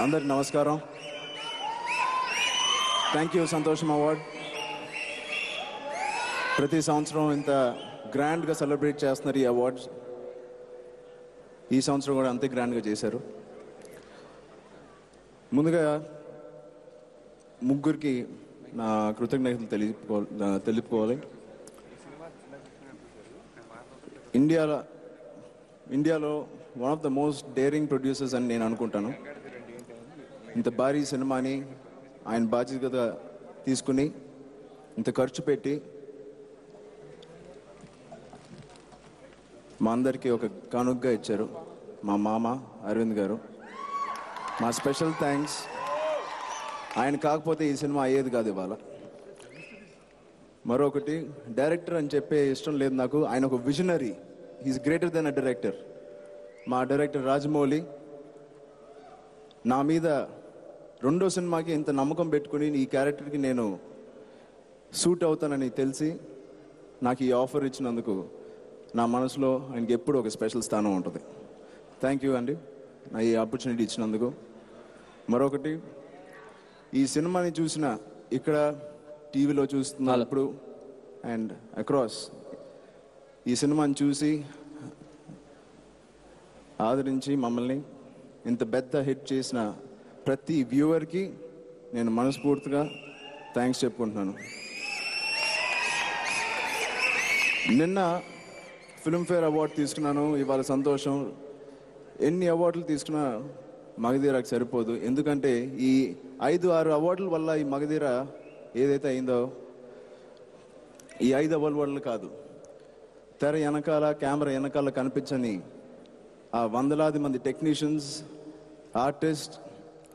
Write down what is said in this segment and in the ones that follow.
అందరికి నమస్కారం. Thank you సంతోషం అవార్డ్. ప్రతి సంవత్సరం ఇంత గ్రాండ్గా సెలబ్రేట్ చేస్తున్నారు ఈ అవార్డ్స్. ఈ సంవత్సరం కూడా అంతే గ్రాండ్గా చేశారు. ముందుగా ముగ్గురికి నా కృతజ్ఞతలు తెలుపుకోవాలి. ఇండియాలో one of the most daring producers అని నేను అనుకుంటాను. ఇంత భారీ సినిమాని ఆయన బాధ్యతగా తీసుకుని ఇంత ఖర్చు పెట్టి మా అందరికీ ఒక కానుకగా ఇచ్చారు మా మామ అరవింద్ గారు. మా స్పెషల్ థ్యాంక్స్. ఆయన కాకపోతే ఈ సినిమా అయ్యేది కాదు ఇవాళ. మరొకటి, డైరెక్టర్ అని చెప్పే ఇష్టం లేదు నాకు. ఆయన ఒక visionary. He's greater than a director. మా డైరెక్టర్ రాజమౌళి నా మీద రెండో సినిమాకి ఇంత నమ్మకం పెట్టుకుని ఈ క్యారెక్టర్కి నేను సూట్ అవుతానని తెలిసి నాకు ఈ ఆఫర్ ఇచ్చినందుకు నా మనసులో ఆయనకి ఎప్పుడు ఒక స్పెషల్ స్థానం ఉంటుంది. థ్యాంక్ యూ అండి నా ఈ ఆపర్చునిటీ ఇచ్చినందుకు. మరొకటి, ఈ సినిమాని చూసిన ఇక్కడ టీవీలో చూస్తున్నప్పుడు అండ్ అక్రాస్ ఈ సినిమాని చూసి ఆదరించి మమ్మల్ని ఇంత పెద్ద హిట్ చేసిన ప్రతి వ్యూవర్కి నేను మనస్ఫూర్తిగా థ్యాంక్స్ చెప్పుకుంటున్నాను. నిన్న ఫిల్మ్ఫేర్ అవార్డు తీసుకున్నాను. ఇవాళ సంతోషం. ఎన్ని అవార్డులు తీసుకున్నా మగధీరాకి సరిపోదు. ఎందుకంటే ఈ 5-6 అవార్డుల వల్ల ఈ మగధీర ఏదైతే అయిందో ఈ 5 అవార్డులు కాదు, తెర వెనకాల కెమెరా వెనకాల కనిపించని ఆ వందలాది మంది టెక్నీషియన్స్, ఆర్టిస్ట్,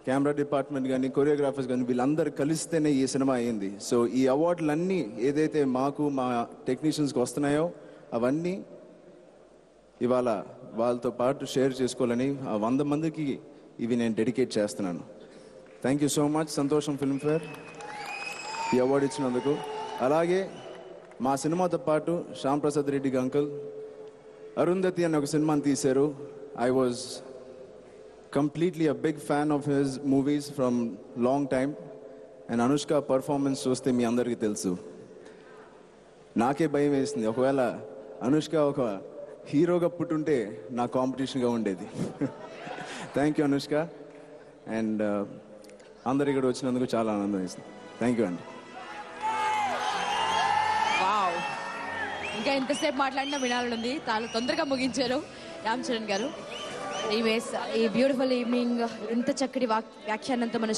కెమెరా డిపార్ట్మెంట్ కానీ కొరియోగ్రాఫర్స్ కానీ వీళ్ళందరూ కలిస్తేనే ఈ సినిమా అయింది. సో ఈ అవార్డులన్నీ ఏదైతే మాకు మా టెక్నీషియన్స్కి వస్తున్నాయో అవన్నీ ఇవాళ వాళ్ళతో పాటు షేర్ చేసుకోవాలని ఆ 100 మందికి ఇవి నేను డెడికేట్ చేస్తున్నాను. థ్యాంక్ యూ సో మచ్ సంతోషం ఫిల్మ్ఫేర్ ఈ అవార్డు ఇచ్చినందుకు. అలాగే మా సినిమాతో పాటు శ్యామ్ ప్రసాద్ రెడ్డి అంకుల్ అరుంధతి అనే ఒక సినిమాని తీశారు. I was completely a big fan of his movies from long time. And Anushka performance చూస్తే మీ అందరికీ తెలుసు. నాకే భయం వేసింది, ఒకవేళ అనుష్క ఒక హీరోగా పుట్టుంటే నా కాంపిటీషన్గా ఉండేది. Thank you Anushka. అండ్ అందరు ఇక్కడ వచ్చినందుకు చాలా ఆనందం వేసింది. థ్యాంక్ యూ అండి. ఇంకా ఎంతసేపు మాట్లాడినా వినాలనుంది. చాలా తొందరగా ముగించారు రామ్ చరణ్ గారు. ఈ బ్యూటిఫుల్ ఈవినింగ్ ఇంత చక్కటి వ్యాఖ్యానంతో మన